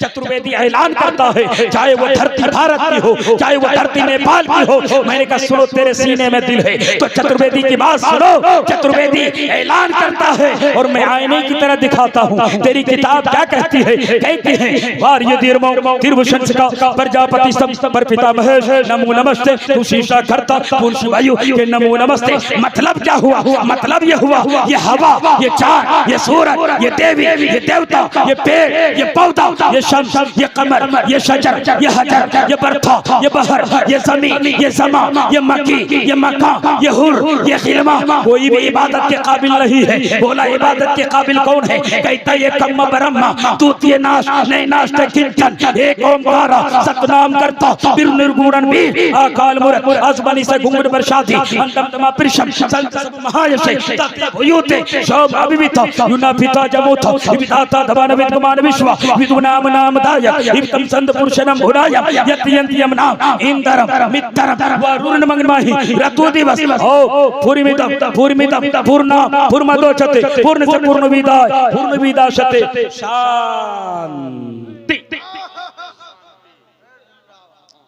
चतुर्वेदी ऐलान करता है, चाहे वो धरती भारत की हो, चाहे वो धरती नेपाल की हो। मैंने कहा सुनो, तेरे सीने में दिल है तो चतुर्वेदी की बात सुनो। चतुर्वेदी ऐलान करता है और मैं आईने की तरह दिखाता हूँ। तेरी किताब क्या कहती है? कहती है वार्य दीर्घ तिरभुषण का प्रजापति सब पर पिता महेश नमो नमस्ते, तू शीशा करता पुरुष वायु के नमो नमस्ते। मतलब क्या हुआ? मतलब ये हुआ, ये हवा, ये चांद, ये सूरज, ये देवी, ये देवता, ये पेड़, ये पौधा, ये शम्स, ये कमर, ये शजर, ये हजर, ये बरथा, ये बहर, ये ज़मीन, ये समा, ये मक्की, ये मक्का, ये हुर, ये खिलमा, कोई भी इबादत के काबिल नहीं है। बोला इबादत के काबिल कौन है? कहता ये कम्मा ब्रह्मा तूतीय नाश नहीं नाश्ते किंचन एक ओंकार सतनाम करता बिर निर्गुणन भी अकाल मूर्त अजबनी से घुंघट बरसाती अंतम तमा प्रिशम संत सब महायशे तत्य भूयोते शोभ अभिवित युना पिता जमोथ विधाता धवन विद्यमान विश्व विदुनाम नाम दायक इवतम संत पुरुषनम भुराय यत्यंत्यम नाम इंदरम मित्रम वरुण मंगमाहि रतु दिवस ओ पूर्णमिदम पूर्णा पूर्णमदोचते पूर्ण से पूर्ण विदाय पूर्ण विदाशते शांति।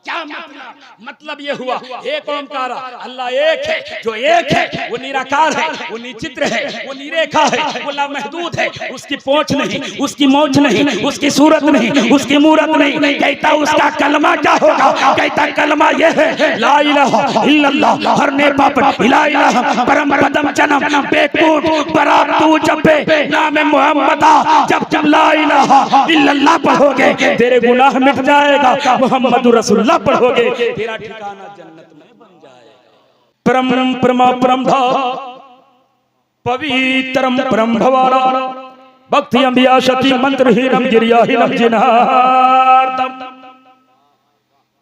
क्या मतलब ये हुआ? एक ओंकार, अल्लाह एक है। जो एक है वो निराकार है, वो निचित्र है, वो निरेखा है, वो लामहदूद है। उसकी पोंछ नहीं, उसकी मोछ नहीं, उसकी सूरत नहीं, उसकी मूरत नहीं। कहता उसका कलमा क्या होगा? कहता कलमा ये है ला इलाहा इल्लल्लाह हर ने पाप इला इलाहा परम पदम जन्म बेकूट बरात तू जपे नाम मोहम्मदा जब जब ला इलाहा इल्लल्लाह पढ़ोगे तेरे गुनाह मिट जाएगा, मोहम्मद रसूलुल्लाह पढ़ोगे तेरा ठिकाना जन्नत में बन जाएगा। परम परमा परम धाम पवित्रम परम भवाना भक्ति अंबिया शति मंत्र हीनम गिरियाहीनम जिनार्दम।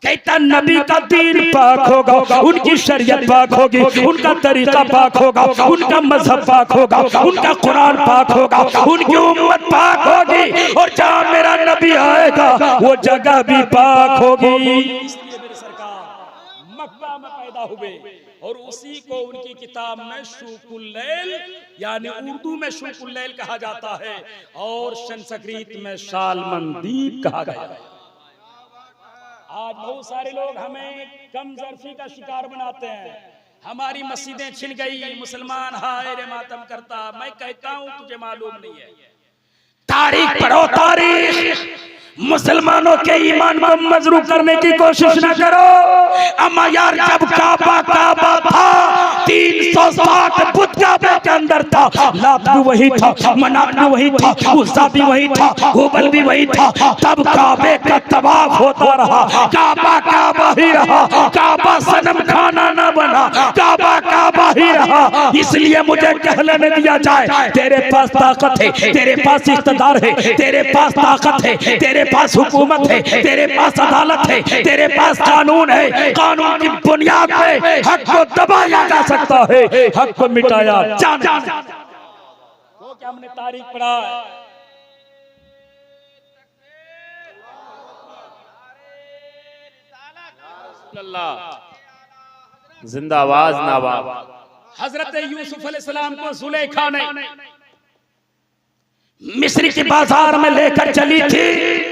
कहता नबी का दीन पाक होगा, उनकी शरीयत पाक होगी, उनका तरीका पाक होगा, उनका मजहब पाक होगा, उनका कुरान पाक होगा, उनकी उम्मत पाक होगी और जहाँ मेरा नबी आएगा वो जगह भी पाक होगी। इसलिए मेरे सरकार मक्का में पैदा हुए और उसी को उनकी किताब में शूकुल लैल यानी उर्दू में शूकुल लैल कहा जाता है और संस्कृत में सालमंदीप कहा गया है। आज बहुत सारे लोग हमें कमजोरी का शिकार बनाते हैं। हमारी मस्जिदें छिन गई, मुसलमान हाय रे मातम करता। मैं कहता हूं तुझे मालूम नहीं है। तारीख पढ़ो, तारीख। मुसलमानों के ईमान को मजरू करने की कोशिश न करो। अम्मा यार जब काबा काबा था 360 बुत काबे के अंदर था। लात भी वही था, मनात भी वही था, उस्सा भी वही था, हुबल भी वही था। तब काबे का तवाफ होता रहा, काबा काबा ही रहा, काबा सनम खाना न बना, काबा काबा ही रहा। इसलिए मुझे कहने दिया जाए तेरे पास ताकत है, तेरे पास इख्तियार है, तेरे पास ताकत है, तेरे पास हुकूमत है, तेरे पास अदालत है, तेरे पास कानून है। कानून की बुनियाद पे हक को दबाया जा सकता है, हक को मिटाया जा सकता है। तो क्या हमने तारीख पढ़ा है? जिंदाबाद नाबाद। हजरत यूसुफ अलैहिस्सलाम को जुलेखा ने मिस्र के बाजार में लेकर चली थी।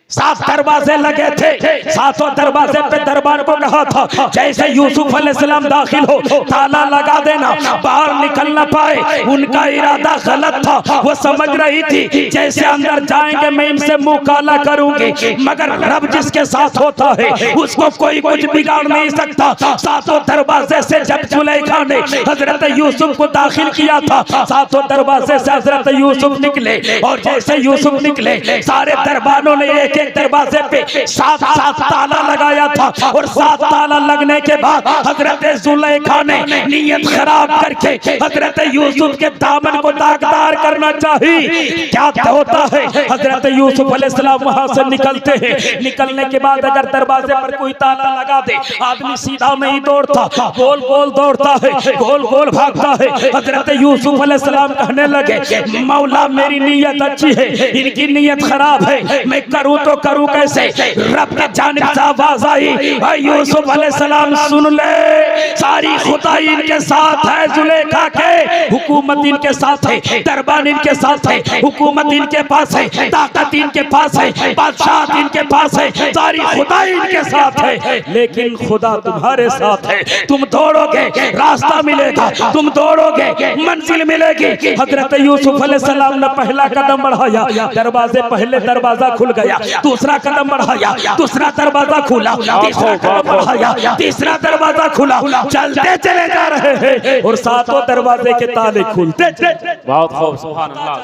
7 दरवाजे लगे थे, 7 दरवाजे पे दरबार को कहा था जैसे यूसुफ अलैहिस्सलाम दाखिल हो ताला लगा देना, बाहर निकल न पाए। उनका इरादा गलत था। वो समझ रही थी जैसे अंदर जाएंगे मैं इनसे मुंह काला करूंगी, मगर रब जिसके साथ होता है उसको कोई कुछ बिगाड़ नहीं सकता। 7 दरवाजे से जब जुलेखा ने हजरत यूसुफ को दाखिल किया था, 7 दरवाजे से हजरत यूसुफ निकले और जैसे यूसुफ निकले सारे दरबारों ने एक दरवाजे पे 7 ताला लगाया था और 7 ताला लगने के बाद हजरत जुलेखा ने नीयत खराब करके हजरत यूसुफ के दामन को दागदार करना चाहिए। क्या होता है हजरत यूसुफ अलैहिस्सलाम वहां से निकलते हैं। निकलने के बाद अगर दरवाजे पर कोई ताला लगा दे, आदमी सीधा नहीं दौड़ता, गोल गोल दौड़ता है, गोल गोल भागता है। हजरत यूसुफ अलैहिस्सलाम कहने लगे मौला मेरी नीयत अच्छी है, इनकी नीयत खराब है, मैं करूं तो तो करूं कैसे। रब के जानिब से आवाज आई, यूसुफ अलैहिस्सलाम सुन ले, सारी खुदाई इनके साथ है, जुलेखा के हुकूमत इनके साथ है, दरबार इनके साथ है, हुकूमत इनके पास है, ताकत इनके पास है, बादशाह इनके पास है, सारी खुदाई इनके साथ है, लेकिन खुदा तुम्हारे साथ है। तुम दौड़ोगे रास्ता मिलेगा, तुम दौड़ोगे मंजिल मिलेगी। हजरत यूसुफ अलैहिस्सलाम ने पहला कदम बढ़ाया, दरवाजे पहले दरवाजा खुल गया, दूसरा कदम बढ़ाया, दूसरा दरवाजा खुला, तीसरा कदम बढ़ाया, तीसरा दरवाजा खुला, चलते चले जा रहे हैं और सातों दरवाजे के ताले खुलते चले। बहुत खूब, सुभान अल्लाह।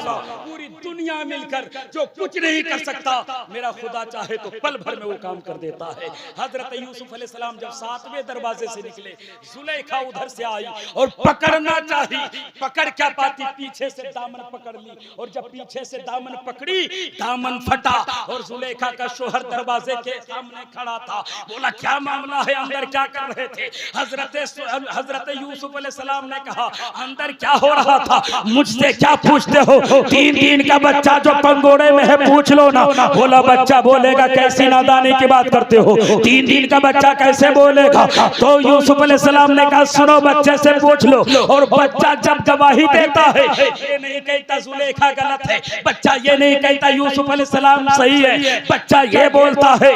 पूरी दुनिया मिलकर जो कुछ नहीं कर सकता, मेरा खुदा चाहे तो पल भर में वो काम कर देता है। हजरत यूसुफ अलैहिस्सलाम जब 7वें दरवाजे से निकले, जुलेखा उधर से आई और पकड़ना चाही, पकड़ क्या पाती, पीछे से दामन पकड़ ली, और जब पीछे से दामन पकड़ी, दामन फटा और जुलेखा का शोहर दरवाजे के सामने खड़ा था। बोला क्या मामला है, अंदर क्या कर रहे थे? हजरत यूसुफ अलैहिस्सलाम ने कहा अंदर क्या हो रहा था, मुझसे क्या पूछते हो? 3 दिन का बच्चा जो पंगोड़े में है पूछ लो ना। बोला बच्चा बोलेगा, कैसी नादानी की बात करते हो, 3 दिन का बच्चा कैसे बोलेगा? तो यूसुफ अलैहिस्सलाम ने कहा सुनो, बच्चे से पूछ लो। और बच्चा जब गवाही देता है, ये नहीं कहता जुलेखा गलत है, बच्चा ये नहीं कहता यूसुफ अलैहिस्सलाम सही है, बच्चा ये बोलता है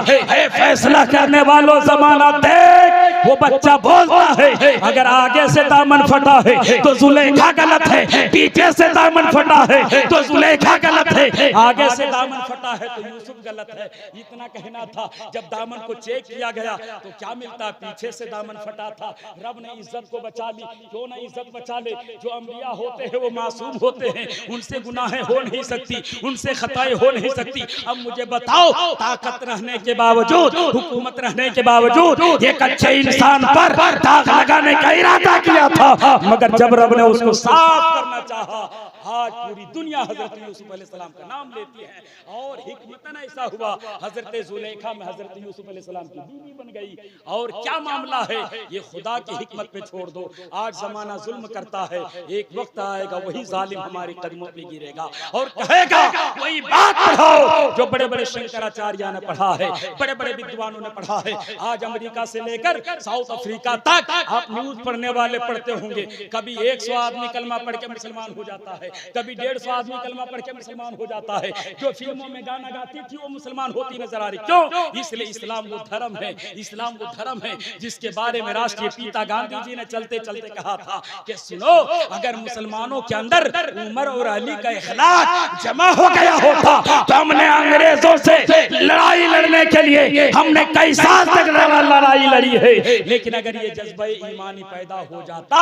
फैसला करने वालों जमाना देख। वो बच्चा बोलता है अगर आगे से दामन फटा है तो जुलेखा गलत है, पीछे से दामन फटा है तो जुलेखा गलत है, आगे से दामन फटा है तो यूसुफ गलत है। इतना कहना था। जब दामन को चेक किया गया तो क्या मिलता, पीछे से दामन फटा था। रब ने इज्जत को बचा ली, क्यों ना इज्जत बचा ले। जो अंबिया होते हैं वो मासूम होते हैं, उनसे गुनाहें हो नहीं सकती, उनसे खताएं हो नहीं सकती। अब मुझे बताओ, ताकत रहने के बावजूद, हुकूमत रहने के बावजूद एक अच्छे इंसान पर दाग लगाने का इरादा किया था, मगर जब रब ने उसको साफ करना चाहा, आज पूरी दुनिया हजरत यूसुफ अलैहिस्सलाम का नाम लेती है। और हिकमतन ऐसा हुआ, हजरत जुलेखा में हजरत यूसुफ अलैहिस्सलाम की बीवी बन गई। और क्या मामला है, ये खुदा की हिकमत पे छोड़ दो। आज जमाना जुल्म करता है, एक वक्त आएगा वही जालिम हमारे कदमों पे गिरेगा और कहेगा वही बात पढ़ाओ जो बड़े बड़े शंकराचार्य ने पढ़ा है, बड़े बड़े विद्वानों ने पढ़ा है। आज अमेरिका से लेकर साउथ अफ्रीका तक आप न्यूज पढ़ने वाले पढ़ते होंगे, कभी 100 आदमी कलमा पढ़ के मुसलमान हो जाता है, कभी 150 आदमी कलमा पढ़ के मुसलमान हो जाता है। जो फिल्मों में गाना गाती थी वो मुसलमान होती नजर आ रही, क्यों? इसलिए इस्लाम वो धर्म है, इस्लाम वो धर्म है जिसके बारे में राष्ट्रीय पिता गांधी जी ने चलते चलते कहा था कि सुनो, अगर मुसलमानों के अंदर उमर और अली का इखलाक जमा हो गया होता तो हमने अंग्रेजों से लड़ाई लड़ने के लिए हमने कई साल तक लड़ाई लड़ी है। लेकिन अगर ये जज्बा ईमानी पैदा हो जाता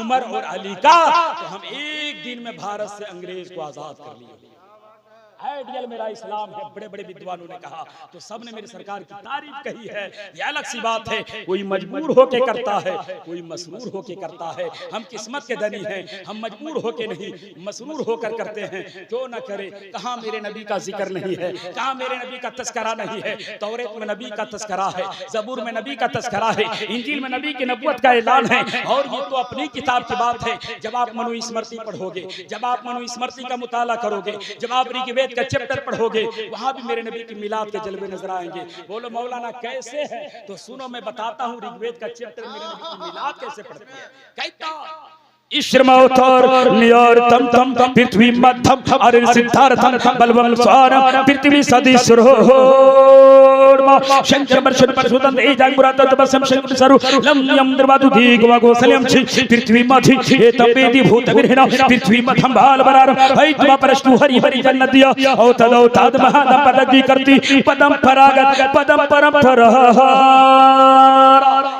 उमर और अली का, तो हम एक दिन में भारत से अंग्रेज को आजाद कर लिए। आइडियल मेरा इस्लाम है, बड़े बड़े विद्वानों ने कहा, तो सबने मेरी सरकार की तारीफ कही है। ये अलग सी बात है, कोई मजबूर होके करता है, कोई मसरूर होके करता है। हम किस्मत के धनी हैं, हम मजबूर होके नहीं, मसरूर होकर करते हैं। क्यों ना करे? कहाँ मेरे नबी का जिक्र नहीं है, कहाँ मेरे नबी का तस्करा नहीं है? तौरेत में नबी का तस्करा है, ज़बूर में नबी का तस्करा है, इंजील में नबी की नबूवत का ऐलान है। और ये तो अपनी किताब की बात है। जब आप मनुस्मृति पढ़ोगे, जब आप मनुस्मृति का मुताला करोगे, जब आप ऋग्वेद का चैप्टर पढ़ोगे, वहां भी मेरे नबी की मिलाद के जलवे नजर आएंगे। बोलो मौलाना कैसे है? तो सुनो, मैं बताता हूँ ऋग्वेद का चैप्टर मेरे नबी की मिलाद कैसे पढ़ते हैं। कहता इश्रमौथर नियर तम तम पृथ्वी मध्यम अरे सिद्धार्थम बलवम स्वार पृथ्वी सदिशुरोर्मा शंकर वर्षन परशुदन ए जागुरात तबसम शंकर सरु लम यम द्रवादु दीगवा गोसलम छि पृथ्वी मधि ए तपेदि भूत विरहण पृथ्वी मध्यम बाल बरार है तुम परस्तु हरि हरि जन्नतिया औ तदौ तद महादम पदगी करती पदम परागत पदम परंपरा।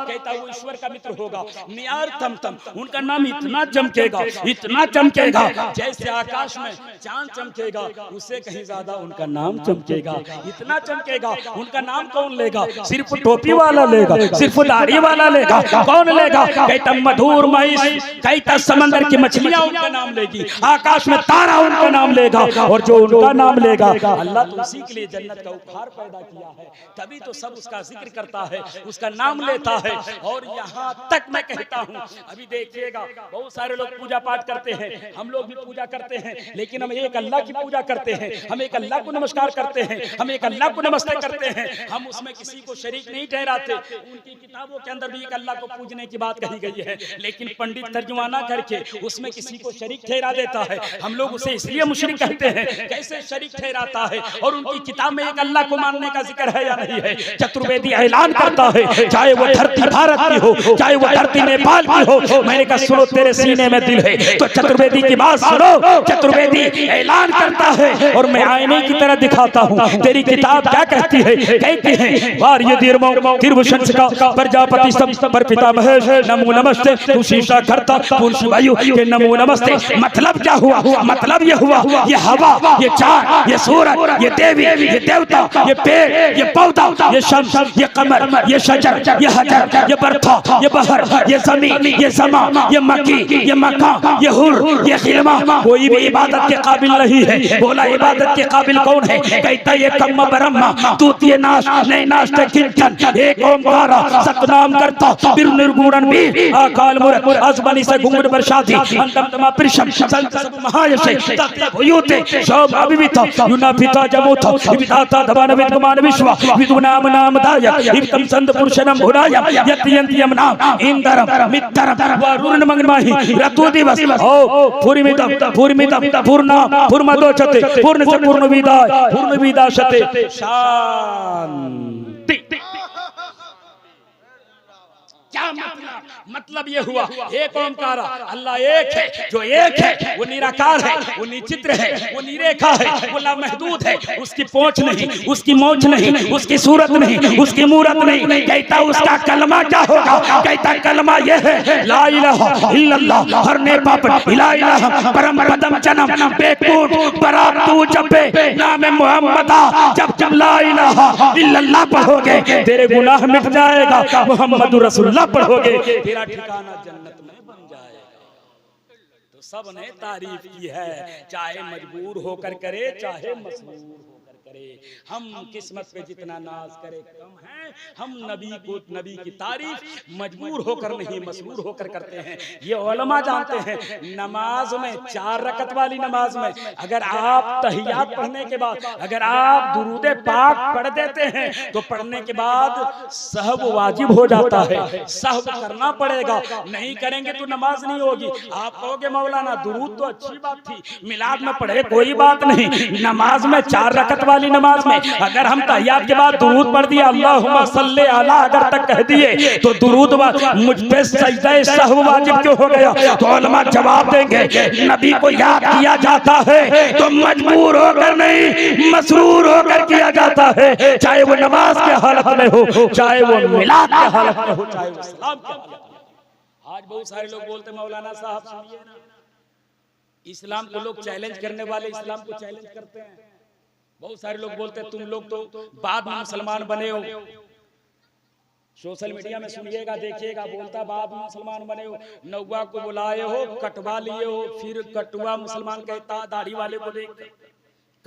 कहता वो ईश्वर का मित्र होगा, नियार तम तम, उनका नाम इतना चमकेगा, इतना चमकेगा जैसे आकाश में चांद चमकेगा, उससे कहीं ज्यादा उनका नाम चमकेगा। इतना चमकेगा, उनका नाम कौन लेगा? सिर्फ टोपी वाला लेगा, सिर्फ दाढ़ी वाला लेगा, कौन लेगा? कहता मधुर महिष, कहता समंदर की मछलियां उनका नाम लेगी, आकाश में तारा उनका नाम लेगा, और जो उनका नाम लेगा अल्लाह तो उसी के लिए जन्नत का उपहार पैदा किया है, तभी तो सब उसका जिक्र करता है, उसका नाम लेता है। और यहाँ तक मैं कहता हूँ, अभी देखिएगा बहुत सारे लोग पूजा पाठ करते हैं, हम लोग भी पूजा करते हैं, लेकिन हम एक अल्लाह की पूजा करते हैं, हम एक अल्लाह को नमस्कार करते हैं, हम एक अल्लाह को नमस्ते करते हैं, हम उसमें किसी को शरीक नहीं ठहराते। उनकी किताबों के अंदर भी एक अल्लाह को पूजने की बात कही गई है, लेकिन पंडित तर्जुमाना करके उसमें किसी को शरीक ठहरा देता है। हम लोग उसे इसलिए मुशरिक कहते हैं, कैसे शरीक ठहराता है? और उनकी किताब में एक अल्लाह को मानने का जिक्र है या नहीं है? चतुर्वेदी ऐलान करता है, चाहे वो धरती भारत की हो, चाहे वो धरती नेपाल की हो, मैंने कहा सुनो तेरे सीने में दिल है तो चतुर्वेदी की बात सुनो। चतुर्वेदी ऐलान करता है और मैं आईने की तरह दिखाता हूँ, तेरी किताब क्या कहती है? कहती है वार्य दीर्घ तिरभुषण का प्रजापति सब पर पिता महेश नमो नमस्ते, तू शीशा करता पुरुष वायु के नमो नमस्ते। मतलब क्या हुआ? मतलब ये हुआ, ये हवा, ये चांद, ये सूरज, ये देवी, ये देवता, ये पेड़, ये पौधा, ये शम्स, ये कमर, ये शजर, ये हजर, ये बरखा, ये बहर, ये जमीन, ये समा, ये मक्की, ये मक्का, ये हुर, ये खिलमा, कोई भी इबादत के काबिल नहीं है। बोला इबादत के काबिल कौन है? कहता ये कम्मा ब्रह्मा तूतीय नाश नहीं नाशते किंचन एक ओंकारा सतनाम करता बिर निर्गुणन भी अकाल मूर्त अजबनी से घुंघट बरसाती अंतम तमा प्रिशम संत सब महायशे तत्य भूयोते शोभ अभिविता युना पिता जमोता विधाता धवन विद्यमान विश्व विदुनाम नाम दायक इवतम संत पुरुषनम भुराय यत्यंतियम नाम इंदरम मित्रम वरुण मंगमाहि रतु दिवस ओ पूर्णमिदम पूर्णा पूर्णमदोचते पूर्ण से पूर्ण विदाय पूर्ण विदाशते शांति। क्या मतलब ये हुआ? एक ओंकार, अल्लाह एक है, जो एक है वो निराकार है, वो निचित्र है, वो निरेखा है, वो लामहदूद है, उसकी पोंछ नहीं, उसकी मोछ नहीं, उसकी सूरत नहीं, उसकी मूरत नहीं। कहता उसका कलमा क्या होगा? कहता कलमा ये है ला इलाहा इल्लल्लाह हर ने पाप इला इलाहा परम पदम जन्म बेकूट बरात तू जपे नाम मोहम्मदा जब जब ला इलाहा इल्लल्लाह पढ़ोगे तेरे गुनाह मिट जाएगा, मोहम्मदुर रसूलुल्लाह पढ़ोगे तेरा ठिकाना जन्नत में बन जाएगा। तो सब ने तारीफ की है, चाहे मजबूर होकर करे चाहे मजबूर होकर करे। हम किस्मत पे जितना नाज करे कम है। हम नबी की तारीफ मजबूर होकर नहीं मजबूर होकर करते हैं। ये उलमा जानते हैं। नमाज में 4 रकत वाली नमाज में अगर आप तहियात पढ़ने के बाद अगर आप दुरूद पाक पढ़ देते हैं तो पढ़ने के बाद सहब वाजिब हो जाता है, सहब करना पड़ेगा। नहीं करेंगे तो नमाज नहीं होगी। आप कहोगे मौलाना दुरूद तो अच्छी बात थी, मिलाद में पढ़े कोई बात नहीं। नमाज में 4 रकत वाली नमाज में अगर हम तहियात के बाद दुरूद पढ़ दिया अल्लाहुम्मा सल्ले अला अगर तक कह दिए तो दुरूद मुझ पे सजदा सहव वाजिब क्यों हो गया? तो उलमा जवाब देंगे नबी को याद किया जाता है तो मजबूर होकर नहीं मसरूर होकर किया जाता है, चाहे वो नमाज के हालत में हो, चाहे वो मिलाद के हालत में हो, चाहे वो सलाम के हालत में। आज बहुत सारे लोग बोलते मौलाना साहब सुनिए ना, इस्लाम को लोग चैलेंज करने वाले इस्लाम को चैलेंज करते हैं। बहुत सारे लोग बोलते हैं तुम लोग तो बाद में मुसलमान बने हो। सोशल मीडिया में सुनिएगा देखिएगा, बोलता बाद में मुसलमान बने हो, नौवा को बुलाए हो, कटवा लिए हो, फिर कटुआ मुसलमान कहता दाढ़ी वाले को देख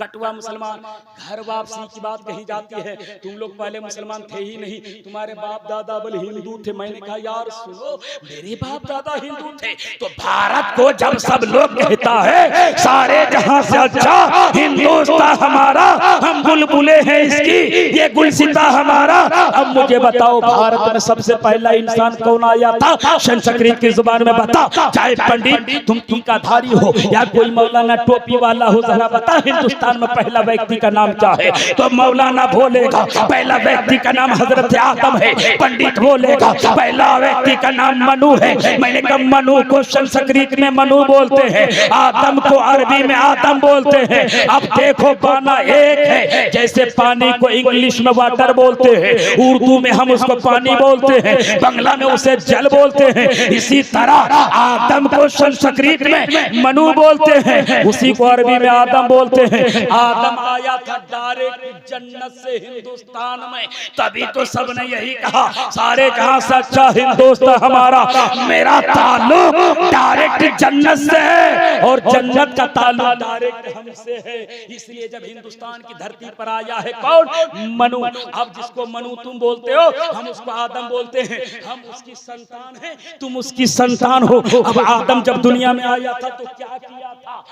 कटुआ मुसलमान। घर वापसी की बात कही जाती है, तुम लोग पहले मुसलमान थे ही नहीं, तुम्हारे बाप दादा बल हिंदू थे। मैंने कहा यार सुनो, मेरे बाप दादा हिंदू थे तो भारत को जब सब लोग कहता है सारे जहां से अच्छा हिंदुस्तान हमारा, हम बुलबुले हैं इसकी, ये गुलसिता हमारा। अब मुझे बताओ भारत में सबसे पहला इंसान कौन आया था? संस्कृत की जुबान में बता, चाहे पंडित तुम टीकाधारी हो या कोई मौलाना टोपी वाला हो, जरा बता हिंदुस्तान में पहला व्यक्ति का नाम क्या है? तो मौलाना बोलेगा पहला व्यक्ति का नाम हजरत आदम है। पंडित बोलेगा पहला व्यक्ति का नाम मनु है। मैंने कहा मनु को संस्कृत में मनु बोलते हैं, आदम को अरबी में आदम बोलते हैं। अब देखो बाना एक है, जैसे पानी को इंग्लिश में वाटर बोलते हैं, उर्दू में हम उसको पानी बोलते हैं, बंगला में उसे जल बोलते हैं। इसी तरह आदम को संस्कृत में मनु बोलते हैं, उसी को अरबी में आदम बोलते हैं। आदम आया था डायरेक्ट जन्नत से हिंदुस्तान में, तभी तो सबने यही कहा सारे जहां से अच्छा हिंदुस्तान हमारा, मेरा ताल्लुक डायरेक्ट जन्नत से है और जन्नत का ताल्लुक डायरेक्ट हमसे है। इसलिए जब हिंदुस्तान की धरती पर आया है कौन? मनु। अब जिसको मनु तुम बोलते हो, हम उसको आदम बोलते हैं। हम उसकी संतान हैं, तुम उसकी संतान हो। अब आदम जब दुनिया में आया था तो क्या किया था?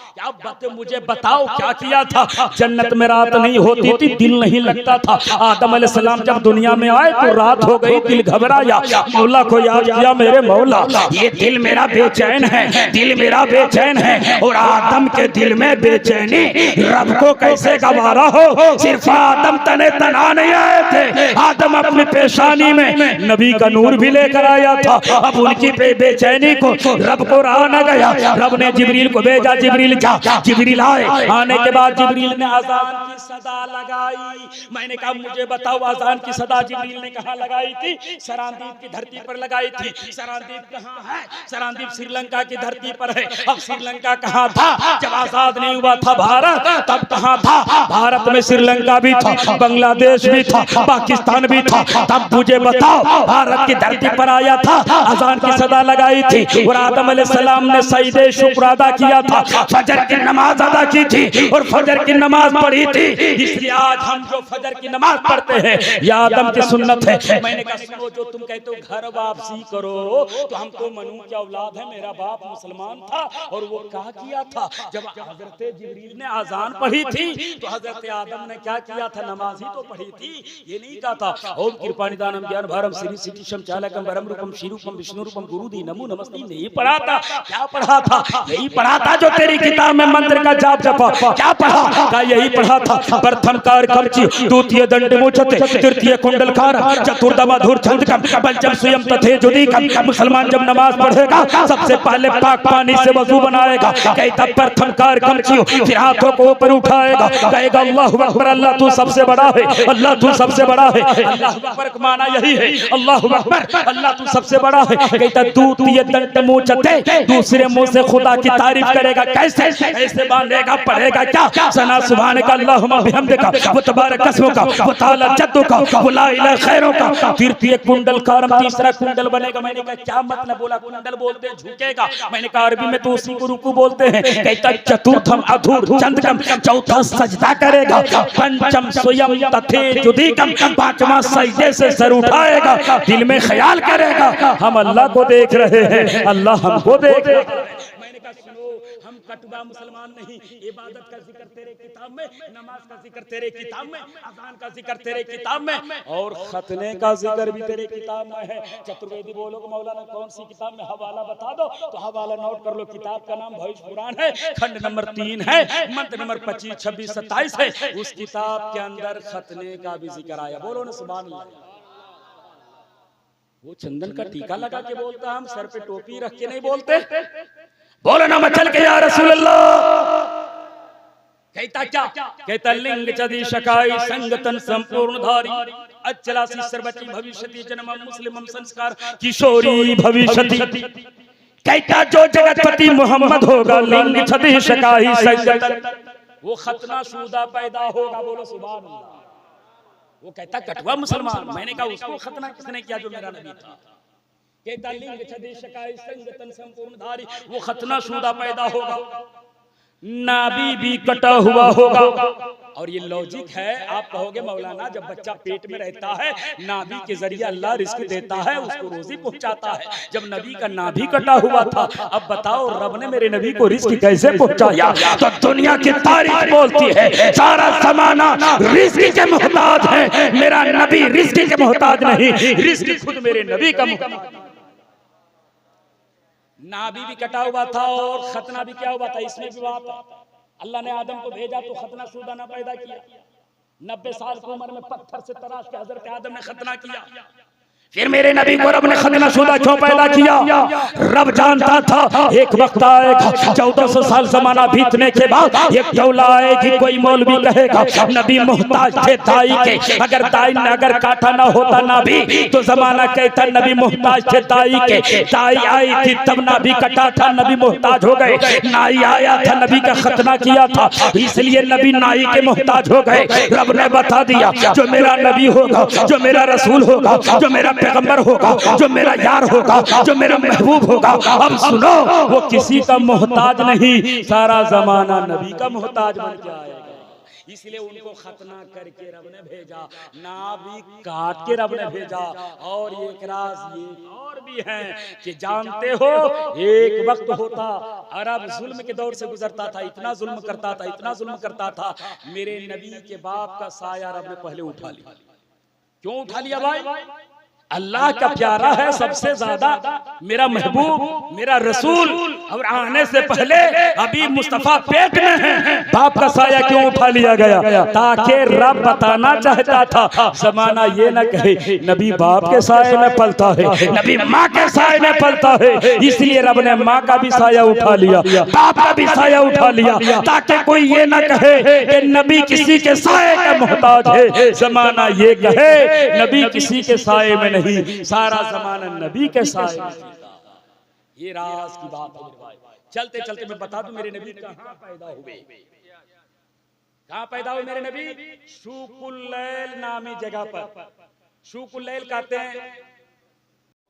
क्या मुझे बताओ क्या किया था? जन्नत में रात नहीं होती थी, दिल नहीं लगता था। आदम अलैहिस्सलाम जब दुनिया में आए तो रात हो गई, दिल घबराया, मौला को याद किया, मेरे मौला ये दिल मेरा बेचैन है, दिल मेरा बेचैन है। और आदम के दिल में बेचैनी रब को कैसे गवारा हो? सिर्फ आदम तने तना नहीं आए थे, आदम अपनी पेशानी में नबी का नूर भी लेकर आया था। अब उनकी बेचैनी को रब को रहा न गया, रब ने जिब्रील को भेजा, जिब्रील जा। जिब्रील आए, आने के बाद जिब्रील ने अजान की सदा लगाई। मैंने कहा मुझे बताओ अजान की सदा जिब्रील ने कहाँ लगाई थी? सरांदीप की धरती पर लगाई थी। सरांदीप कहाँ है? सरांदीप श्रीलंका की धरती पर है। अब श्रीलंका कहाँ था जब आजाद नहीं हुआ था भारत? तब कहाँ था? भारत में श्रीलंका भी था, बांग्लादेश भी था, पाकिस्तान भी था। तब मुझे बताओ भारत की धरती पर आया था, अजान की सदा लगाई थी और आदम अलैहिस्सलाम ने सजदे शुक्र अदा किया था, फजर की नमाज अदा की थी और फजर की नमाज पढ़ी थी। इसलिए आज हम जो फजर की नमाज पढ़ते हैं यह आदम की सुन्नत है। मैंने कहा सुनो, जो तुम कहते हो घर वापसी करो, तो हम तो मनु की औलाद है, मेरा बाप मुसलमान था और वो क्या किया था? जब हजरत जिब्रील ने अजान पढ़ी थी तो हजरत आदम ने क्या किया था? नमाज ही तो पढ़ी थी, ये नहीं कहा था ओम कृपानिदानम ज्ञान भारम श्री सिटिशम चालकम वरम रूपम शिरूपम विष्णु रूपम गुरुदी नमो नमस्ते। नहीं पढ़ा था। क्या पढ़ा था? यही पढ़ा था जो तेरी किताब में मंत्र का जाप जपा। क्या पढ़ा था? यही पढ़ा था। प्रथम कार कमची, द्वितीय दंड मुचते, तृतीय कुंडलकार, चतुर्थ मधुर छंदकम, पंचम स्वयं तथे जुदीकम। मुसलमान जब नमाज पढ़ेगा सबसे पहले पाक पानी से वजू बनाएगा, कहता प्रथम कार कमची, फिर हाथों को ऊपर उठाएगा, कहेगा अल्लाहु अकबर, अल्लाह तू सबसे बड़ा है, अल्लाह तू सबसे बड़ा है। अल्लाह अकबर का माना यही है, अल्लाहु अकबर, अल्लाह तू सबसे बड़ा है। कहता द्वितीय दंड मुचते, दूसरे मुंह से खुदा की तारीफ करेगा। कैसे? ऐसे बांधेगा, पढ़ेगा क्या? सना सुभान का, अल्लाहुम्मा बिहम्दिका, व तबारक अस्मुका, व तआला जद्दुका, व ला इलाहा खैरुका। तृतीय कुंडल कारम, तीसरा कुंडल बनेगा। मैंने कहा क्या मतलब? बोला कुंडल बोलते झुकेगा। मैंने कहा अरबी में तो उसी को रुकू बोलते हैं। कहता चतुर्थम अधूर चंद्रकम, चौथा सजदा करेगा, पंचम स्वयं तथे जुदीकम, पांचवा सजदे से सर उठाएगा, दिल में ख्याल करेगा हम अल्लाह को देख रहे हैं, अल्लाह हमको देख रहे हैं। मैंने कहा सुनो, हम कटवा मुसलमान नहीं, इबादत का जिक्र तेरे किताब में, नमाज का जिक्र तेरे किताब में, अज़ान का जिक्र तेरे किताब में और खतने का जिक्र भी तेरे किताब में है। चतुर्वेदी बोलोगे मौलाना कौन सी किताब में? हवाला बता दो तो हवाला नोट कर लो। किताब का नाम भविष्य पुराण है, खंड नंबर 3 है, मंत्र नंबर 25, 26, 27 है। उस किताब के अंदर खतने का भी जिक्र आया। बोलो ना सुभान अल्लाह। वो चंदन का टीका लगा के बोलता, हम सर पे टोपी रख के नहीं बोलते। बोलो ना मचल के या रसूल अल्लाह। कहता क्या? कहता लिंग चदी शकाई संगतन संपूर्ण धारी, अचलासी सर्वची भविष्यति जन्मम मुस्लिमम संस्कार किशोरी भविष्यति। कहता जो जगतपति मोहम्मद होगा लिंग चदी शकाई संगतन, वो खतना शुदा पैदा होगा। बोलो सुभान अल्लाह। वो कहता कटवा मुसलमान। मैंने कहा उसको खतना किसने किया? जो मेरा नबी था। कहता लिंग छदे शकाई संगतन संपूर्ण धारी, वो खतना शुदा पैदा होगा, नाभि भी कटा हुआ होगा। और ये लॉजिक है। आप कहोगे मौलाना जब बच्चा पेट में रहता है नाभि के जरिए अल्लाह रिस्क देता है, उसको रोजी पहुंचाता है। जब नबी का नाभि कटा हुआ था, अब बताओ रब ने मेरे नबी को रिस्क कैसे पहुंचाया? तो दुनिया की तारीफ बोलती है सारा जमाना रिस्क के मोहताज है, मेरा नबी रिस्क के मोहताज नहीं, रिस्क खुद मेरे नबी का मोहताज। नाभि भी कटा हुआ था और खतना भी क्या हुआ था, इसमें भी बात है। अल्लाह ने आदम को भेजा तो खतना शुदा ना पैदा किया। 90 साल की उम्र में पत्थर से तराश के हजरत आदम ने खतना किया। फिर मेरे नबी को रब ने खतना शुदा क्यों पैदा किया? रब जानता था एक वक्त आएगा 1400 साल जमाना बीतने के बाद एक दौला आएगी, कोई मौलवी कहेगा नबी मोहताज थे दाई के, अगर दाई ने अगर काटा ना होता नबी तो जमाना कहता नबी मोहताज थे दाई के। दाई आई थी तब नबी कटा था, नबी मोहताज हो गए। नाई आया था, नबी का खतना किया था, इसलिए नबी नाई के मोहताज हो गए। रब ने बता दिया जो मेरा नबी होगा, जो मेरा रसूल होगा, जो मेरा पैगंबर होगा, जो मेरा यार होगा, जो मेरा महबूब होगा, अब सुनो वो किसी का मोहताज नहीं, सारा जमाना नबी का मोहताज बन के आएगा। इसलिए उनको खतना करके रब ने भेजा, नाभि काट के रब ने भेजा। और एक राज ये और भी है कि जानते हो एक वक्त होता अरब जुल्म के दौर से गुजरता था, इतना जुल्म करता था, इतना जुल्म करता था, मेरे नबी के बाप का साया रब ने पहले उठा लिया। क्यों उठा लिया भाई? अल्लाह का प्यारा है सबसे ज्यादा, मेरा महबूब, मेरा रसूल, और आने से पहले अभी मुस्तफा पेट में है, बाप का साया क्यों उठा लिया गया? ताकि रब बताना चाहता था जमाना ये न कहे नबी बाप के साये में पलता है, नबी माँ के साये में पलता है, इसलिए रब ने माँ का भी साया उठा लिया, बाप का भी साया उठा लिया, ताकि कोई ये न कहे कि नबी किसी के साये का मोहताज है, जमाना ये कहे नबी किसी के साये में नहीं, सारा जमाना नबी के साए में जीता। ये राज की बात है मेरे भाई। चलते चलते मैं बता दूं मेरे नबी कहां पैदा हुए। कहां पैदा हुए मेरे नबी? शूकुल्लैल नामी जगह पर। शूकुल्लैल कहते हैं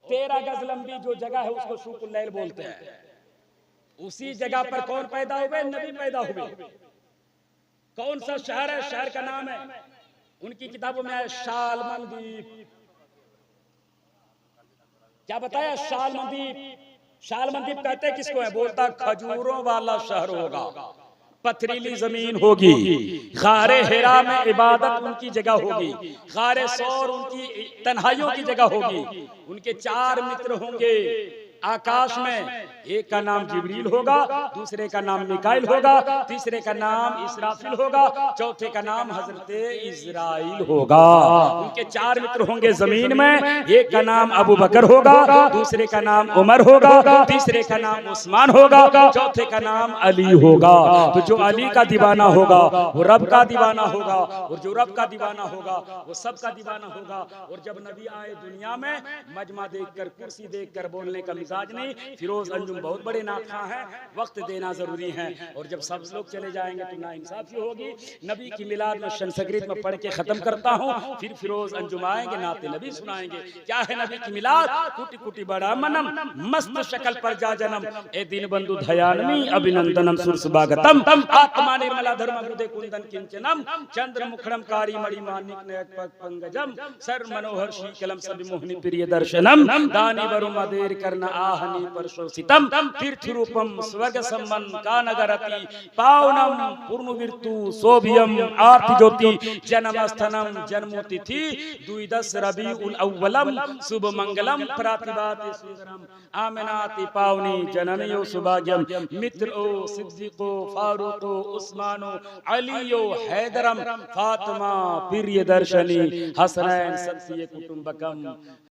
13 गज लंबी जो जगह है उसको शूकुल्लैल बोलते हैं। उसी जगह पर कौन पैदा हुए? नबी पैदा हुए। कौन सा शहर है? शहर का नाम है, उनकी किताबों में है शालमन द्वीप। क्या बताया? शालमन द्वीप। शालमन द्वीप कहते हैं किसको है? बोलता खजूरों वाला शहर होगा, पथरीली जमीन होगी, गारे हिरा में इबादत उनकी जगह होगी, गारे सौर उनकी तन्हाइयों की जगह होगी। उनके 4 मित्र होंगे आकाश में, एक का नाम जिब्रील होगा, दूसरे का नाम मिकाइल होगा, तीसरे का नाम इसराफिल होगा, चौथे का नाम हजरत इजराइल होगा। उनके 4 मित्र होंगे जमीन में, एक का नाम अबू बकर होगा, दूसरे का नाम उमर होगा, तीसरे का नाम उस्मान होगा, चौथे का नाम अली होगा। तो जो अली का दीवाना होगा वो रब का दीवाना होगा, और जो रब का दीवाना होगा वो सब का दीवाना होगा। और जब नबी आए दुनिया में, मजमा देखकर, कुर्सी देखकर बोलने का मिजाज नहीं। फिरोज अंजुम बहुत बड़े नाखा हैं, वक्त देना जरूरी है, और जब सब लोग चले जाएंगे तो नाइंसाफी होगी। नबी की मिलाद में शमसगरीत में पढ़ के खत्म करता हूँ, फिर फिरोज अंजुम आएंगे, नाते नबी सुनाएंगे। क्या है नबी की मिलाद? कुटी कुटी बड़ा मनम, मस्त शक्ल पर जा जन्म, ए दिन बंधु दयानमी अभिनंदनम सुरसुभागतम, आत्मा निर्मला धर्म हृदय कुंदन किंचनम, चंद्र मुखरम कारी मणि मानिक नयक पंकजम, सर मनोहर शीकलम सभी मोहनी प्रिय दर्शनम, दानी वरु मदेर करना आहनी परशोसितम, तीर्थ रूपम स्वर्ग सम्मन का नगरति, पावनम पूर्ण विर्तु सोभियम आरती ज्योति, जन्म स्थनम जन्मोतिथि द्विदश रबीउल अव्वलम, शुभ मंगलम प्रातिभाति सुंदरम, आमनाति पावनी जननियो सुभाग्यम, मित्र ओ सिद्दीको फारूको उस्मानो अलियो हैदरम, फातिमा प्रिय दर्शनी, हसनैन सत्य कुटुंबकम।